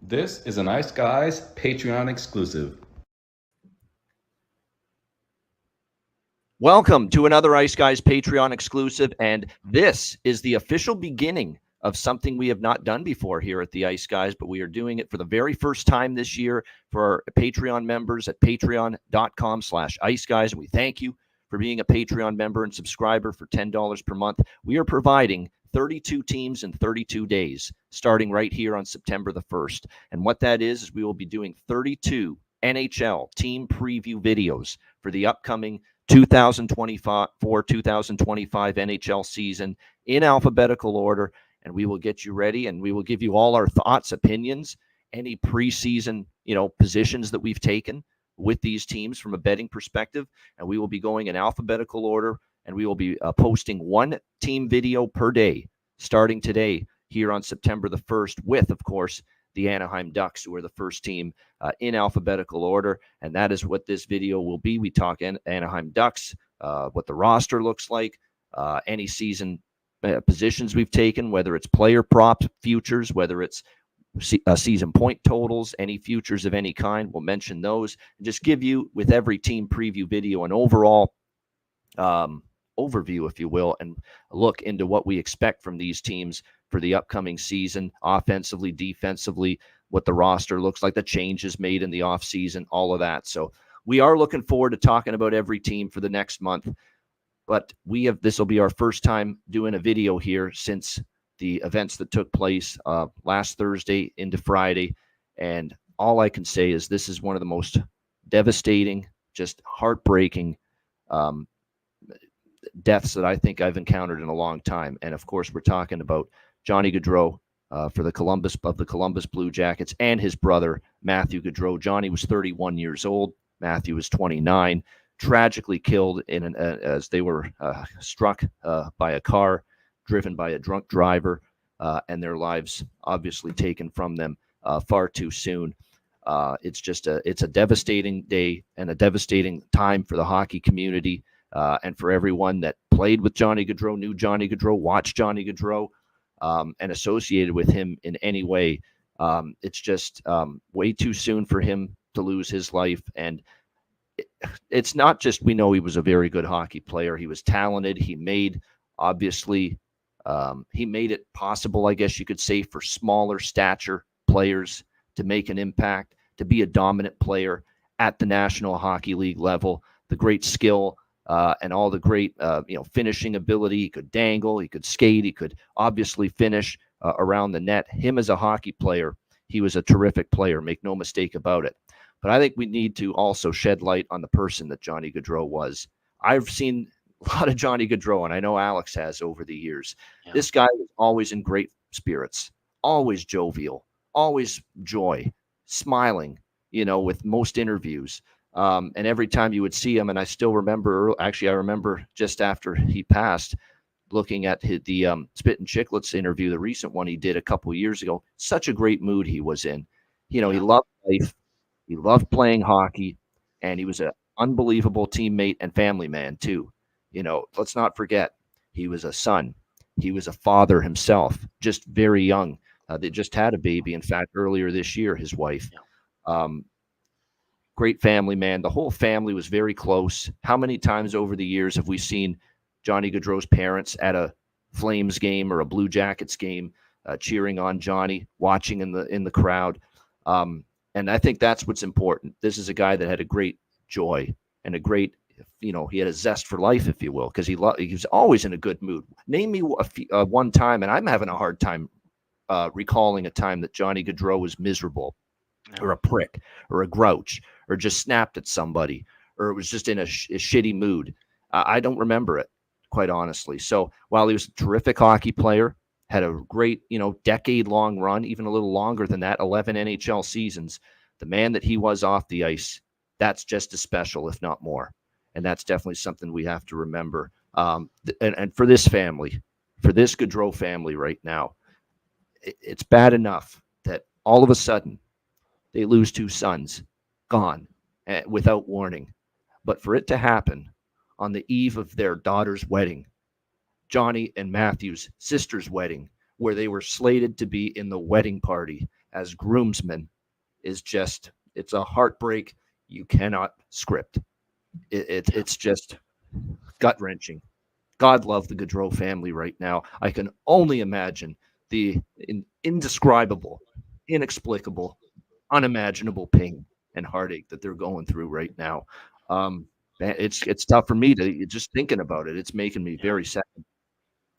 This is a Nice Guys Patreon exclusive. Welcome to another Ice Guys Patreon exclusive, and this is the official beginning of something we have not done before here at the Ice Guys, but we are doing it for the very first time this year for our Patreon members at patreon.com/iceguys, and we thank you for being a Patreon member and subscriber for $10 per month. We are providing 32 teams in 32 days, starting right here on September the 1st. And what that is we will be doing 32 NHL team preview videos for the upcoming 2024-2025 NHL season in alphabetical order, and we will get you ready, and we will give you all our thoughts, opinions, any preseason, positions that we've taken with these teams from a betting perspective, and we will be going in alphabetical order, and we will be posting one team video per day starting today here on September the 1st with, of course, the Anaheim Ducks, who are the first team in alphabetical order, and that is what this video will be. We talk Anaheim Ducks, what the roster looks like, any season positions we've taken, whether it's player prop futures, whether it's season point totals, any futures of any kind. We'll mention those and just give you, with every team preview video, an overall overview, if you will, and look into what we expect from these teams for the upcoming season, offensively, defensively, what the roster looks like, the changes made in the offseason, all of that. So we are looking forward to talking about every team for the next month. But this will be our first time doing a video here since the events that took place last Thursday into Friday. And all I can say is this is one of the most devastating, just heartbreaking deaths that I think I've encountered in a long time. And of course, we're talking about Johnny Gaudreau for the Columbus Blue Jackets and his brother, Matthew Gaudreau. Johnny was 31 years old. Matthew was 29, tragically killed as they were struck by a car driven by a drunk driver, and their lives obviously taken from them far too soon. It's a devastating day and a devastating time for the hockey community. And for everyone that played with Johnny Gaudreau, knew Johnny Gaudreau, watched Johnny Gaudreau, and associated with him in any way. It's just way too soon for him to lose his life. And it's not just, we know he was a very good hockey player. He was talented. He made it possible, I guess you could say, for smaller stature players to make an impact, to be a dominant player at the National Hockey League level, the great skill, and all the great, finishing ability. He could dangle, he could skate, he could obviously finish around the net. Him as a hockey player, he was a terrific player, make no mistake about it. But I think we need to also shed light on the person that Johnny Gaudreau was. I've seen a lot of Johnny Gaudreau, and I know Alex has over the years. Yeah. This guy was always in great spirits, always jovial, always joy, smiling, with most interviews. And every time you would see him, and I still remember, I remember just after he passed, looking at the Spit and Chicklets interview, the recent one he did a couple of years ago, such a great mood he was in. He loved life, he loved playing hockey, and he was an unbelievable teammate and family man too. Let's not forget, he was a son. He was a father himself, just very young. They just had a baby, in fact, earlier this year, his wife. Great family man. The whole family was very close. How many times over the years have we seen Johnny Gaudreau's parents at a Flames game or a Blue Jackets game, cheering on Johnny, watching in the crowd? And I think that's what's important. This is a guy that had a great joy and a great, he had a zest for life, if you will, because he was always in a good mood. Name me one time, and I'm having a hard time recalling a time that Johnny Gaudreau was miserable, or a prick, or a grouch, or just snapped at somebody, or it was just in a shitty mood. I don't remember it, quite honestly. So while he was a terrific hockey player, had a great, decade-long run, even a little longer than that, 11 NHL seasons, the man that he was off the ice, that's just as special, if not more. And that's definitely something we have to remember. And for this family, for this Gaudreau family right now, it's bad enough that all of a sudden they lose two sons, gone, without warning. But for it to happen on the eve of their daughter's wedding, Johnny and Matthew's sister's wedding, where they were slated to be in the wedding party, as groomsmen is just, it's a heartbreak you cannot script. It's just gut wrenching. God love the Gaudreau family right now. I can only imagine the indescribable, inexplicable, unimaginable pain and heartache that they're going through right now. It's tough for me to just thinking about it. It's making me Yeah. very sad,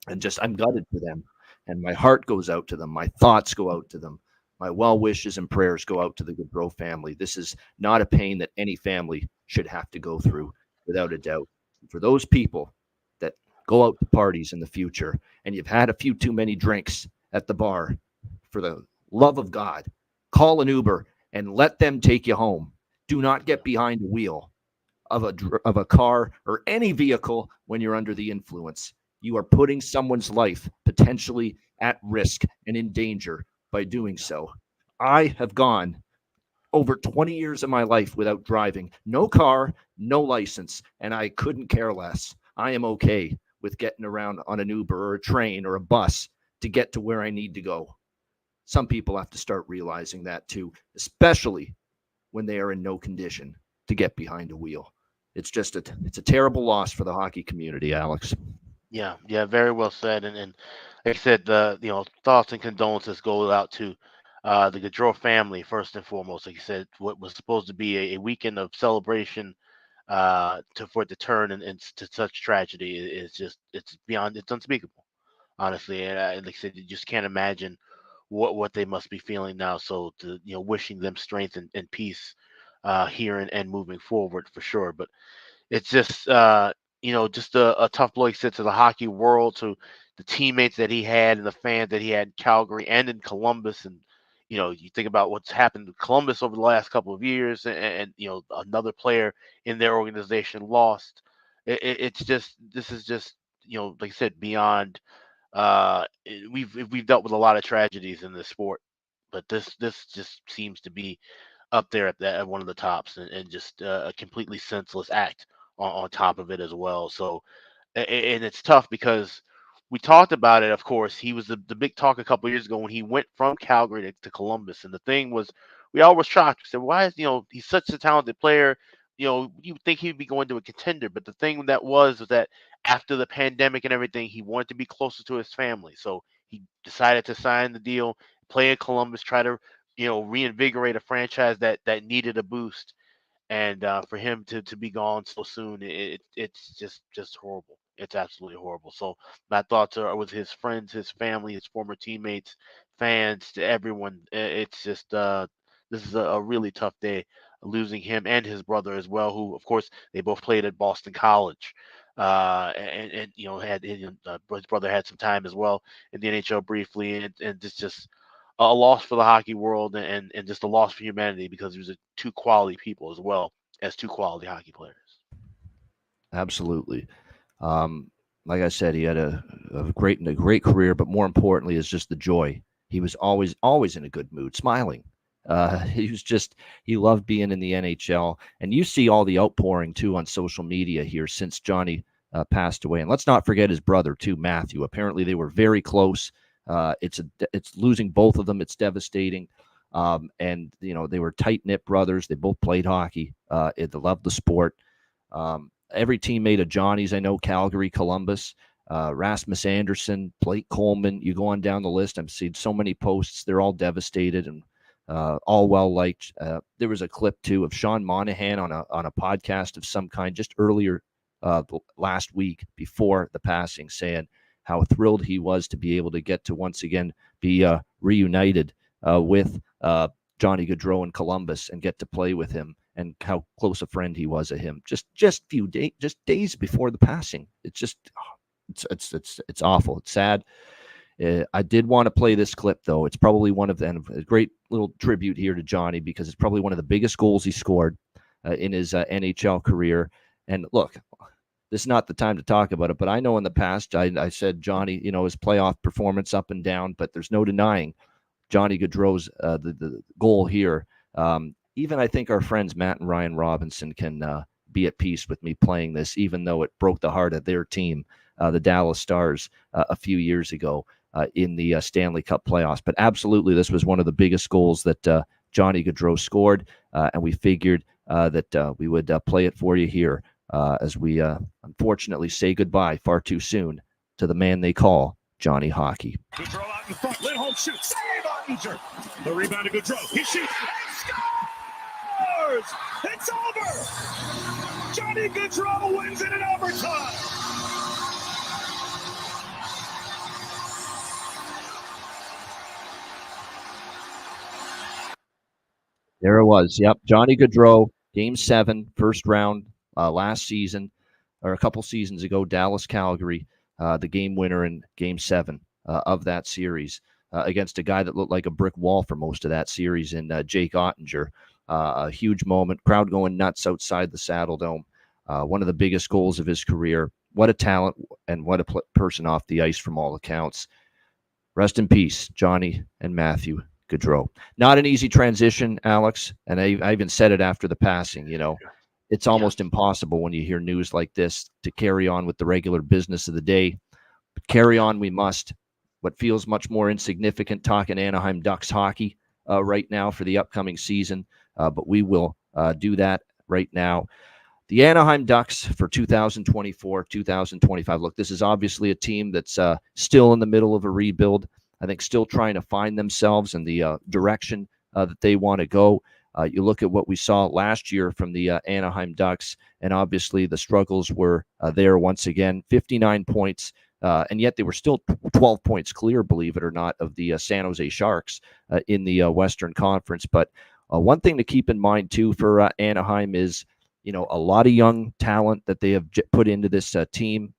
and just I'm gutted for them, and my heart goes out to them. My thoughts go out to them. My well wishes and prayers go out to the Gaudreau family. This is not a pain that any family should have to go through, without a doubt. For those people that go out to parties in the future and you've had a few too many drinks at the bar, for the love of God, call an Uber and let them take you home. Do not get behind the wheel of a car or any vehicle when you're under the influence. You are putting someone's life potentially at risk and in danger by doing so. I have gone over 20 years of my life without driving, no car, no license, and I couldn't care less. I am okay with getting around on an Uber or a train or a bus to get to where I need to go. Some people have to start realizing that too, especially when they are in no condition to get behind a wheel. It's a terrible loss for the hockey community, Alex. Yeah, yeah, very well said. And like I said, the thoughts and condolences go out to the Gaudreau family first and foremost. Like you said, what was supposed to be a weekend of celebration, to for it to turn to such tragedy is just, it's unspeakable, honestly. And like I said, you just can't imagine what they must be feeling now. So to, wishing them strength and peace here and moving forward for sure. But it's just just a tough blow, he said, to the hockey world, to the teammates that he had and the fans that he had in Calgary and in Columbus. And you think about what's happened to Columbus over the last couple of years, and another player in their organization lost. It's just, this is just, like I said, beyond. We've dealt with a lot of tragedies in this sport, but this just seems to be up there at one of the tops, and just a completely senseless act on top of it as well. So, and it's tough because we talked about it. Of course, he was the big talk a couple years ago when he went from Calgary to Columbus, and the thing was, we all were shocked. We said, "Why is he's such a talented player? You would think he'd be going to a contender." But the thing that was that after the pandemic and everything, he wanted to be closer to his family, so he decided to sign the deal, play in Columbus, try to reinvigorate a franchise that needed a boost. And for him to be gone so soon, it's just horrible. It's absolutely horrible. So my thoughts are with his friends, his family, his former teammates, fans, to everyone. It's just this is a really tough day, losing him and his brother as well, who of course they both played at Boston College. And had his brother had some time as well in the NHL briefly, and it's just a loss for the hockey world, and just a loss for humanity, because there's two quality people as well as two quality hockey players. Absolutely. Um, like I said, he had a great career, but more importantly, is just the joy. He was always in a good mood, smiling. He was just he loved being in the NHL, and you see all the outpouring too on social media here since Johnny passed away. And let's not forget his brother too, Matthew. Apparently, they were very close. It's losing both of them. It's devastating. And they were tight knit brothers. They both played hockey. They loved the sport. Every teammate of Johnny's, I know, Calgary, Columbus, Rasmus Anderson, Blake Coleman, you go on down the list. I've seen so many posts. They're all devastated and all well liked. There was a clip too of Sean Monahan on a podcast of some kind just earlier last week before the passing, saying how thrilled he was to be able to get to once again be reunited with Johnny Gaudreau in Columbus and get to play with him, and how close a friend he was of him. Just days before the passing. It's just it's awful. It's sad. I did want to play this clip though. It's probably one of them, a great little tribute here to Johnny, because it's probably one of the biggest goals he scored in his NHL career. And look, this is not the time to talk about it, but I know in the past I said Johnny, his playoff performance up and down, but there's no denying Johnny Gaudreau's the goal here. Even I think our friends Matt and Ryan Robinson can be at peace with me playing this, even though it broke the heart of their team, the Dallas Stars, a few years ago. in the Stanley Cup playoffs. But absolutely, this was one of the biggest goals that Johnny Gaudreau scored, and we figured that we would play it for you here as we unfortunately say goodbye far too soon to the man they call Johnny Hockey. Gaudreau out in front. Lindholm shoots. Save Ottinger. The rebound to Gaudreau. He shoots. And scores! It's over! Johnny Gaudreau wins it in overtime! There it was. Yep. Johnny Gaudreau, Game 7, first round last season, or a couple seasons ago, Dallas, Calgary, the game winner in Game 7 of that series against a guy that looked like a brick wall for most of that series in Jake Ottinger. A huge moment, crowd going nuts outside the Saddle Dome. One of the biggest goals of his career. What a talent and what a person off the ice from all accounts. Rest in peace, Johnny and Matthew Gaudreau. Not an easy transition, Alex, and I even said it after the passing. It's almost impossible when you hear news like this to carry on with the regular business of the day. But carry on we must. What feels much more insignificant, talking Anaheim Ducks hockey right now for the upcoming season, but we will do that right now. The Anaheim Ducks for 2024, 2025. Look, this is obviously a team that's still in the middle of a rebuild. I think still trying to find themselves in the direction that they want to go. You look at what we saw last year from the Anaheim Ducks, and obviously the struggles were there once again. 59 points, and yet they were still 12 points clear, believe it or not, of the San Jose Sharks in the Western Conference. But one thing to keep in mind, too, for Anaheim is, a lot of young talent that they have put into this team.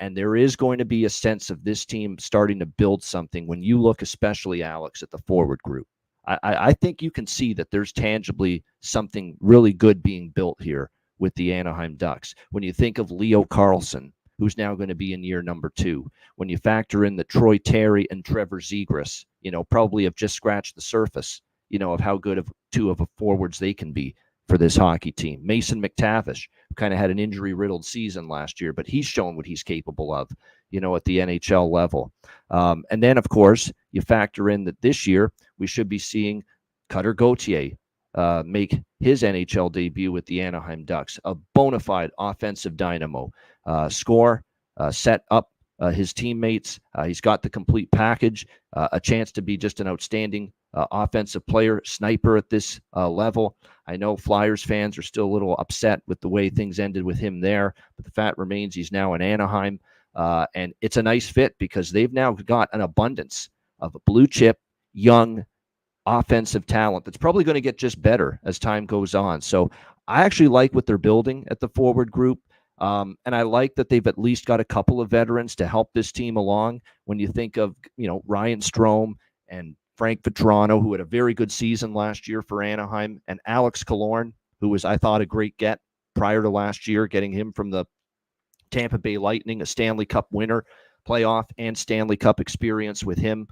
And there is going to be a sense of this team starting to build something when you look, especially, Alex, at the forward group. I think you can see that there's tangibly something really good being built here with the Anaheim Ducks. When you think of Leo Carlsson, who's now going to be in year number 2, when you factor in that Troy Terry and Trevor Zegras, probably have just scratched the surface, of how good of two of the forwards they can be for this hockey team. Mason McTavish kind of had an injury-riddled season last year, but he's shown what he's capable of, at the NHL level. And then, of course, you factor in that this year we should be seeing Cutter Gauthier make his NHL debut with the Anaheim Ducks, a bona fide offensive dynamo. Score, set up his teammates. He's got the complete package, a chance to be just an outstanding offensive player, sniper at this level. I know Flyers fans are still a little upset with the way things ended with him there, but the fact remains he's now in Anaheim, and it's a nice fit because they've now got an abundance of blue chip, young, offensive talent that's probably going to get just better as time goes on. So I actually like what they're building at the forward group. And I like that they've at least got a couple of veterans to help this team along. When you think of, Ryan Strome and Frank Vetrano, who had a very good season last year for Anaheim, and Alex Killorn, who was, I thought, a great get prior to last year, getting him from the Tampa Bay Lightning, a Stanley Cup winner, playoff and Stanley Cup experience with him.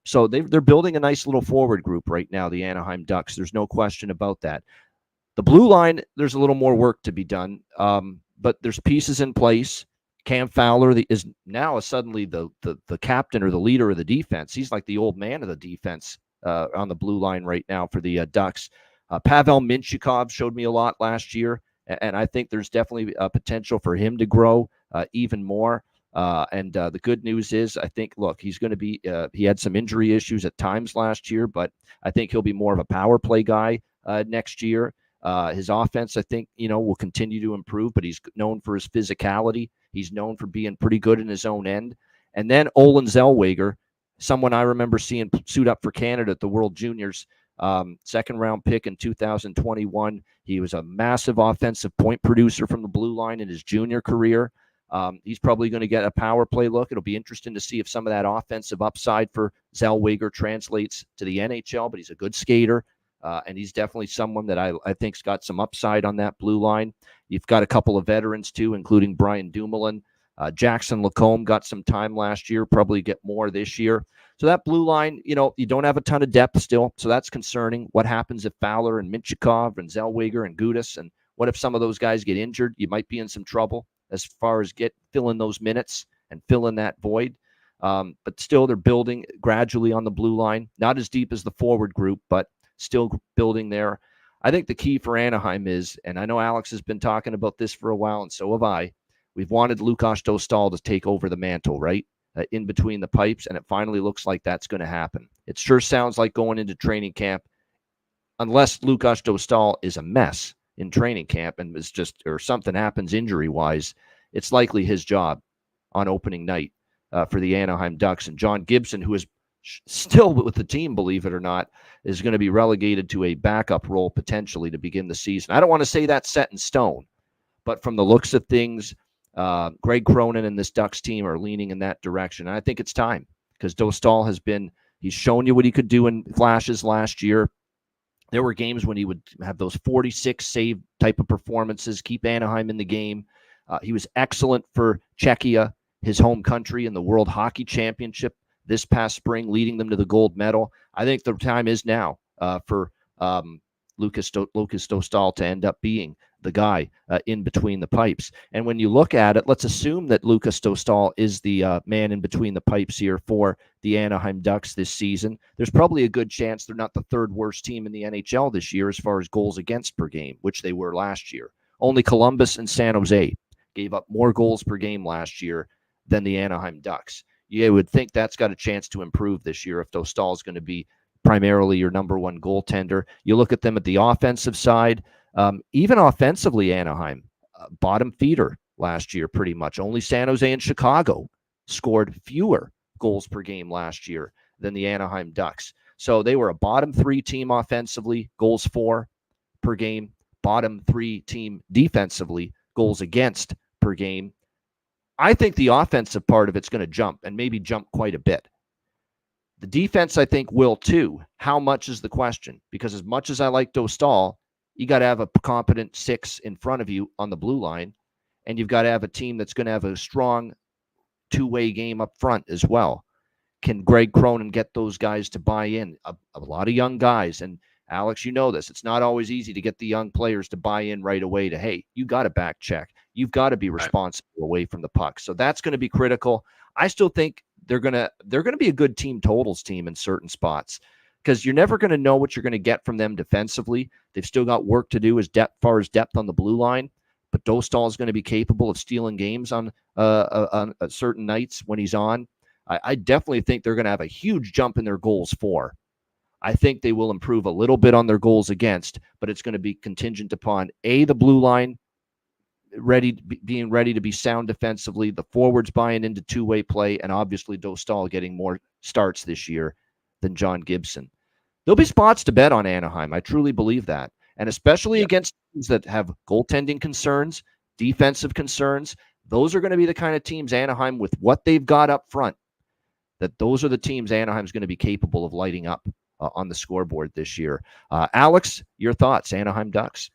So they're building a nice little forward group right now, the Anaheim Ducks. There's no question about that. The blue line, there's a little more work to be done, but there's pieces in place. Cam Fowler is now suddenly the captain or the leader of the defense. He's like the old man of the defense on the blue line right now for the Ducks. Pavel Mintyukov showed me a lot last year, and I think there's definitely a potential for him to grow even more. And the good news is, I think, look, he's going to be he had some injury issues at times last year, but I think he'll be more of a power play guy next year. His offense, I think, will continue to improve, but he's known for his physicality. He's known for being pretty good in his own end. And then Olin Zellweger, someone I remember seeing suit up for Canada at the World Juniors, second-round pick in 2021. He was a massive offensive point producer from the blue line in his junior career. He's probably going to get a power play look. It'll be interesting to see if some of that offensive upside for Zellweger translates to the NHL, but he's a good skater. And he's definitely someone that I think's got some upside on that blue line. You've got a couple of veterans, too, including Brian Dumoulin. Jackson Lacombe got some time last year, probably get more this year. So that blue line, you don't have a ton of depth still, so that's concerning. What happens if Fowler and Mintyukov and Zellweger and Gudas, and what if some of those guys get injured? You might be in some trouble as far as filling those minutes and filling that void. But still, they're building gradually on the blue line. Not as deep as the forward group, but still building there. I think the key for Anaheim is, and I know Alex has been talking about this for a while, and so have I, we've wanted Lukas Dostal to take over the mantle, right? In between the pipes, and it finally looks like that's going to happen. It sure sounds like going into training camp, unless Lukas Dostal is a mess in training camp and is just, or something happens injury-wise, it's likely his job on opening night for the Anaheim Ducks. And John Gibson, who is still with the team, believe it or not, is going to be relegated to a backup role potentially to begin the season. I don't want to say that's set in stone, but from the looks of things, Greg Cronin and this Ducks team are leaning in that direction. And I think it's time, because Dostal he's shown you what he could do in flashes last year. There were games when he would have those 46 save type of performances, keep Anaheim in the game. He was excellent for Czechia, his home country, in the World Hockey Championship this past spring, leading them to the gold medal. I think the time is now for Lukas Dostal to end up being the guy in between the pipes. And when you look at it, let's assume that Lukas Dostal is the man in between the pipes here for the Anaheim Ducks this season. There's probably a good chance they're not the third worst team in the NHL this year as far as goals against per game, which they were last year. Only Columbus and San Jose gave up more goals per game last year than the Anaheim Ducks. You would think that's got a chance to improve this year if Dostal is going to be primarily your number one goaltender. You look at them at the offensive side, even offensively, Anaheim, bottom feeder last year pretty much. Only San Jose and Chicago scored fewer goals per game last year than the Anaheim Ducks. So they were a bottom three team offensively, goals for per game, bottom three team defensively, goals against per game. I think the offensive part of it's going to jump, and maybe jump quite a bit. The defense, I think, will too. How much is the question? Because as much as I like Dostal, you got to have a competent six in front of you on the blue line, and you've got to have a team that's going to have a strong two-way game up front as well. Can Greg Cronin get those guys to buy in? A lot of young guys, and Alex, you know this. It's not always easy to get the young players to buy in right away to, hey, you got to back check. You've got to be responsible away from the puck. So that's going to be critical. I still think they're going to be a good team totals team in certain spots, because you're never going to know what you're going to get from them defensively. They've still got work to do as far as depth on the blue line, but Dostal is going to be capable of stealing games on certain nights when he's on. I definitely think they're going to have a huge jump in their goals for. I think they will improve a little bit on their goals against, but it's going to be contingent upon the blue line being ready to be sound defensively, the forwards buying into two-way play, and obviously Dostal getting more starts this year than John Gibson. There'll be spots to bet on Anaheim. I truly believe that. And especially against teams that have goaltending concerns, defensive concerns, those are going to be the kind of teams Anaheim, with what they've got up front, that those are the teams Anaheim's going to be capable of lighting up on the scoreboard this year. Alex, your thoughts, Anaheim Ducks?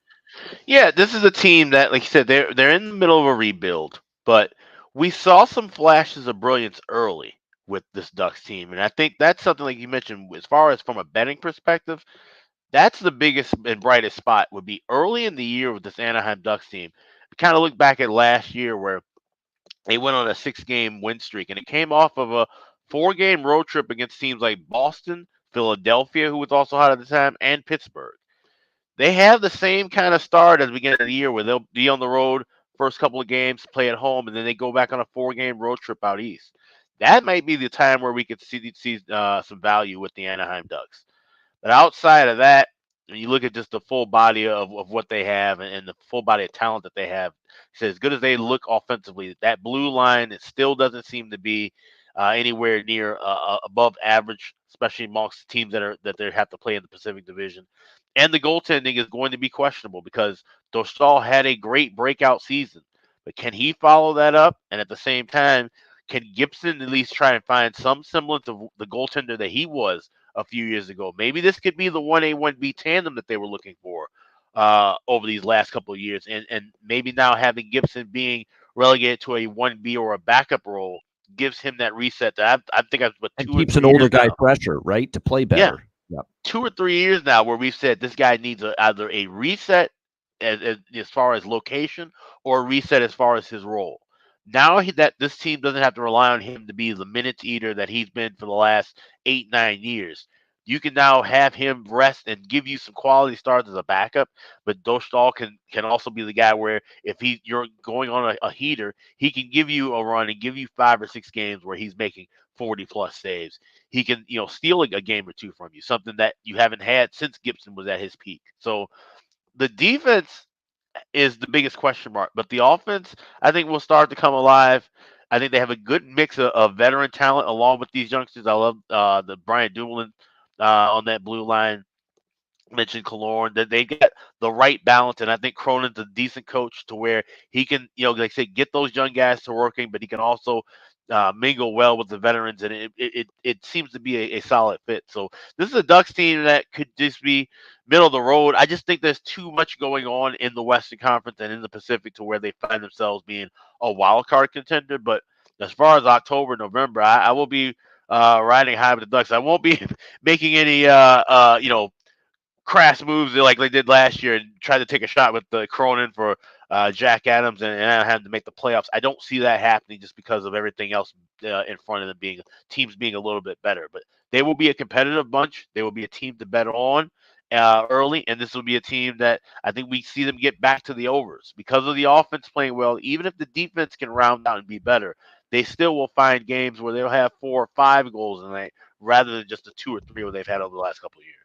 Yeah, this is a team that, like you said, they're in the middle of a rebuild, but we saw some flashes of brilliance early with this Ducks team, and I think that's something, like you mentioned, as far as from a betting perspective, that's the biggest and brightest spot would be early in the year with this Anaheim Ducks team. Kind of look back at last year where they went on a 6-game win streak, and it came off of a 4-game road trip against teams like Boston, Philadelphia, who was also hot at the time, and Pittsburgh. They have the same kind of start at the beginning of the year where they'll be on the road first couple of games, play at home, and then they go back on a 4-game road trip out east. That might be the time where we could see some value with the Anaheim Ducks. But outside of that, when you look at just the full body of what they have and the full body of talent that they have, so as good as they look offensively, that blue line, it still doesn't seem to be anywhere near above average, especially amongst teams that they have to play in the Pacific Division. And the goaltending is going to be questionable because Dostal had a great breakout season, but can he follow that up? And at the same time, can Gibson at least try and find some semblance of the goaltender that he was a few years ago? Maybe this could be the 1A, 1B tandem that they were looking for over these last couple of years. And maybe now having Gibson being relegated to a 1B or a backup role gives him that reset that I think I've put 2 and or keeps 3 an older years guy now. fresher, right, to play better. Yeah. 2 or 3 years now where we've said this guy needs either a reset as far as location or a reset as far as his role. Now that this team doesn't have to rely on him to be the minutes eater that he's been for the last 8, 9 years. You can now have him rest and give you some quality starts as a backup, but Dostal can also be the guy where if you're going on a heater, he can give you a run and give you 5 or 6 games where he's making 40+ saves. He can steal a game or two from you, something that you haven't had since Gibson was at his peak. So the defense is the biggest question mark. But the offense, I think, will start to come alive. I think they have a good mix of veteran talent along with these youngsters. I love the Brian Dumoulin on that blue line. Mentioned Killorn, that they get the right balance, and I think Cronin's a decent coach to where he can, like I said, get those young guys to working, but he can also mingle well with the veterans, and it seems to be a solid fit. So this is a Ducks team that could just be middle of the road. I just think there's too much going on in the Western Conference and in the Pacific to where they find themselves being a wild card contender. But as far as October, November, I will be riding high with the Ducks. I won't be making any crass moves like they did last year and tried to take a shot with the Cronin for Jack Adams and Anaheim to make the playoffs. I don't see that happening just because of everything else in front of them teams being a little bit better. But they will be a competitive bunch. They will be a team to bet on early, and this will be a team that I think we see them get back to the overs because of the offense playing well. Even if the defense can round out and be better, they still will find games where they'll have 4 or 5 goals a night rather than just the 2 or 3 where they've had over the last couple of years.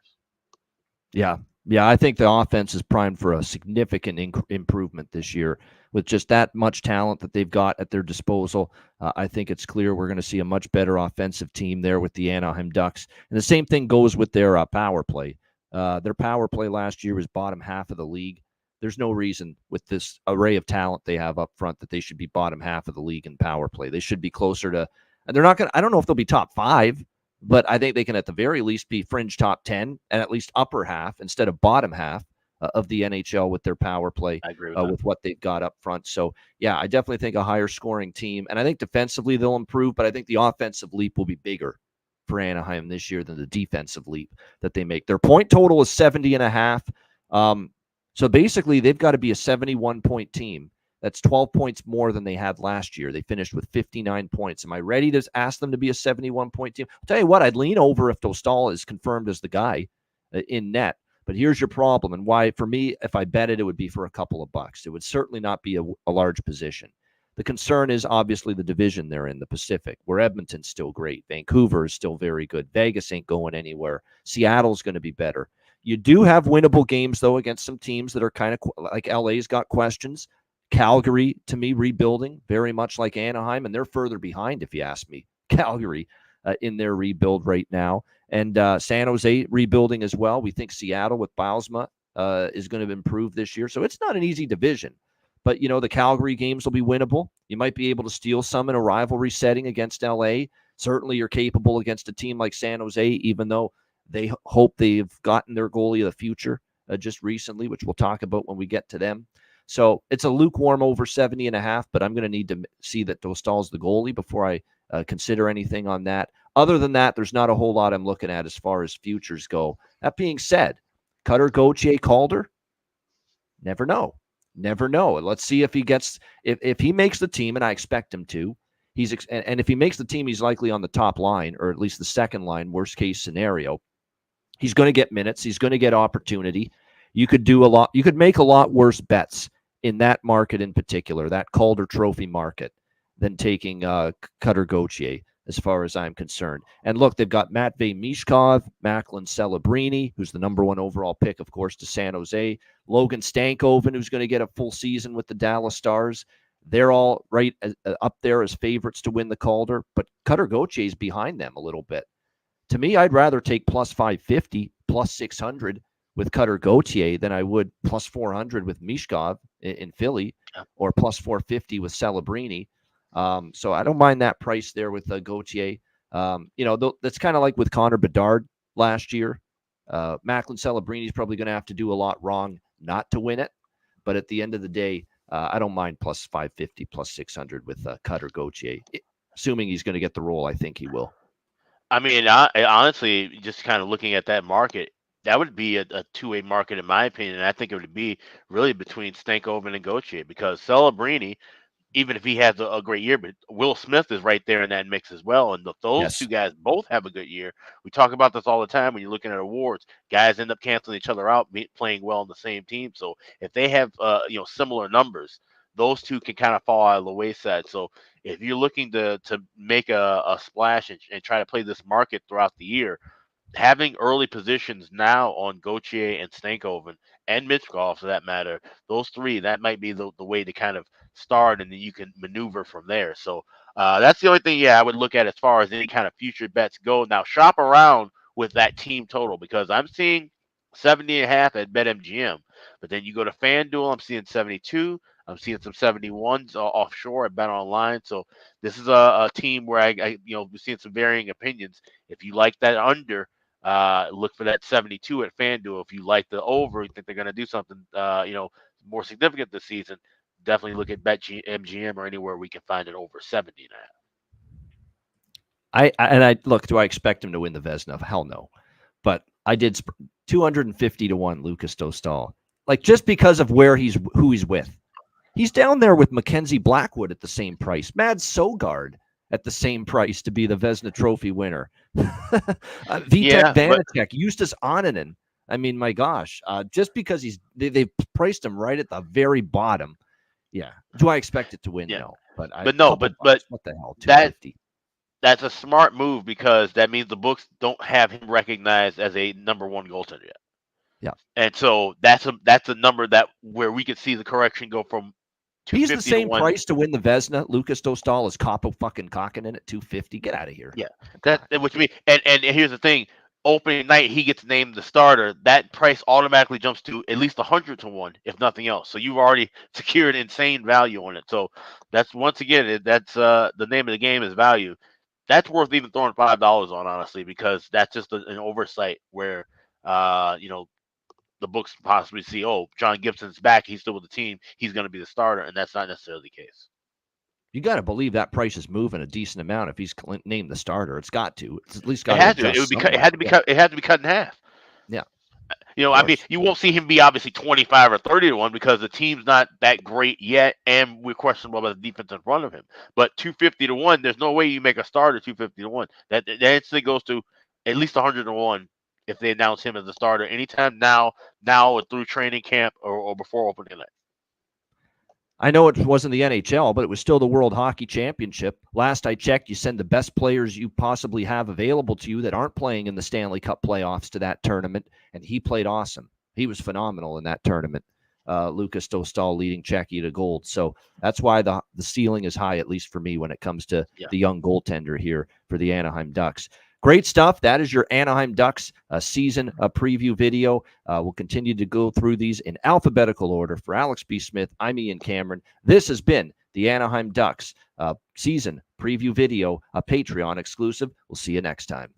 Yeah. Yeah, I think the offense is primed for a significant improvement this year with just that much talent that they've got at their disposal. I think it's clear we're going to see a much better offensive team there with the Anaheim Ducks. And the same thing goes with their power play. Their power play last year was bottom half of the league. There's no reason with this array of talent they have up front that they should be bottom half of the league in power play. They should be closer to, and they're not going to, I don't know if they'll be top 5, but I think they can at the very least be fringe top 10 and at least upper half instead of bottom half of the NHL with their power play. I agree with that. With what they've got up front. So, yeah, I definitely think a higher scoring team. And I think defensively they'll improve, but I think the offensive leap will be bigger for Anaheim this year than the defensive leap that they make. Their point total is 70.5. So basically they've got to be a 71-point team. That's 12 points more than they had last year. They finished with 59 points. Am I ready to ask them to be a 71-point team? I'll tell you what, I'd lean over if Dostal is confirmed as the guy in net. But here's your problem, and why, for me, if I bet it, it would be for a couple of bucks. It would certainly not be a large position. The concern is obviously the division they're in, the Pacific, where Edmonton's still great. Vancouver is still very good. Vegas ain't going anywhere. Seattle's going to be better. You do have winnable games, though, against some teams that are kind of like LA's got questions. Calgary, to me, rebuilding, very much like Anaheim, and they're further behind, if you ask me. Calgary in their rebuild right now. And San Jose rebuilding as well. We think Seattle with Bausma is going to improve this year. So it's not an easy division. But, the Calgary games will be winnable. You might be able to steal some in a rivalry setting against LA. Certainly you're capable against a team like San Jose, even though they hope they've gotten their goalie of the future just recently, which we'll talk about when we get to them. So it's a lukewarm over 70.5, but I'm going to need to see that Dostal's the goalie before I consider anything on that. Other than that, there's not a whole lot I'm looking at as far as futures go. That being said, Cutter, Gauthier, Calder, never know. Never know. Let's see if he gets, if he makes the team, and I expect him to. And if he makes the team, he's likely on the top line, or at least the second line, worst case scenario. He's going to get minutes. He's going to get opportunity. You could do a lot. You could make a lot worse bets in that market in particular, that Calder Trophy market, than taking Cutter Gauthier, as far as I'm concerned. And look, they've got Matvei Mishkov, Macklin Celebrini, who's the number 1 overall pick, of course, to San Jose, Logan Stankoven, who's going to get a full season with the Dallas Stars. They're all right up there as favorites to win the Calder, but Cutter Gauthier is behind them a little bit. To me, I'd rather take plus 550, plus 600 with Cutter Gauthier than I would plus 400 with Mishkov in Philly, or plus 450 with Celebrini. So I don't mind that price there with Gauthier. That's kind of like with Connor Bedard last year. Macklin Celebrini is probably going to have to do a lot wrong not to win it. But at the end of the day, I don't mind plus 550, plus 600 with Cutter Gauthier. Assuming he's going to get the role, I think he will. I mean, honestly, just kind of looking at that market, that would be a two-way market, in my opinion. And I think it would be really between Stankoven and Gauthier, because Celebrini, even if he has a great year, but Will Smith is right there in that mix as well. And those Yes. two guys both have a good year. We talk about this all the time when you're looking at awards. Guys end up canceling each other out, playing well on the same team. So if they have similar numbers, those two can kind of fall out of the wayside. So if you're looking to make a splash and try to play this market throughout the year, having early positions now on Gauthier and Stankoven and Mitchkov, for that matter, those three, that might be the way to kind of start, and then you can maneuver from there. So that's the only thing, I would look at as far as any kind of future bets go. Now, shop around with that team total, because I'm seeing 70.5 at BetMGM, but then you go to FanDuel, I'm seeing 72. I'm seeing some 71s offshore at Bet Online. So this is a team where we're seeing some varying opinions. If you like that under, look for that 72 at FanDuel. If you like the over, you think they're going to do something, more significant this season, definitely look at BetMGM or anywhere we can find it over 70 now. I look. Do I expect him to win the Vezina? Hell no. But I did 250 to 1 Lucas Dostal, like just because of who he's with. He's down there with Mackenzie Blackwood at the same price. Mads Sogard at the same price to be the Vezina Trophy winner. Vitek Vanacek, Justus Onninen. I mean, my gosh, just because they've priced him right at the very bottom. Yeah. Do I expect it to win? No. But what the hell? 250. That's a smart move, because that means the books don't have him recognized as a number one goaltender yet. Yeah. And so that's a number where we could see the correction go from. He's the same price to win the Vezina. Lucas Dostal is Kaapo fucking Kakkonen at 250. Get out of here. Yeah, that which means, and here's the thing: opening night, he gets named the starter. That price automatically jumps to at least 100 to 1, if nothing else. So you've already secured insane value on it. So that's, once again, that's the name of the game is value. That's worth even throwing $5 on, honestly, because that's just an oversight where the books possibly see, oh, John Gibson's back, he's still with the team, he's going to be the starter, and that's not necessarily the case. You got to believe that price is moving a decent amount if he's named the starter. It's got to. It's at least got to. It had to be cut. It had to be cut in half. Yeah. I mean, you won't see him be obviously 25 or 30 to 1, because the team's not that great yet, and we're questionable about the defense in front of him. But 250 to 1, there's no way you make a starter 250 to 1. That instantly goes to at least 100 to 1 if they announce him as the starter anytime now or through training camp or before opening night. I know it wasn't the NHL, but it was still the World Hockey Championship. Last I checked, you send the best players you possibly have available to you that aren't playing in the Stanley Cup playoffs to that tournament, and he played awesome. He was phenomenal in that tournament. Lucas Dostal leading Czechia to gold. So that's why the ceiling is high, at least for me, when it comes to the young goaltender here for the Anaheim Ducks. Great stuff. That is your Anaheim Ducks season preview video. We'll continue to go through these in alphabetical order. For Alex B. Smith, I'm Ian Cameron. This has been the Anaheim Ducks season preview video, a Patreon exclusive. We'll see you next time.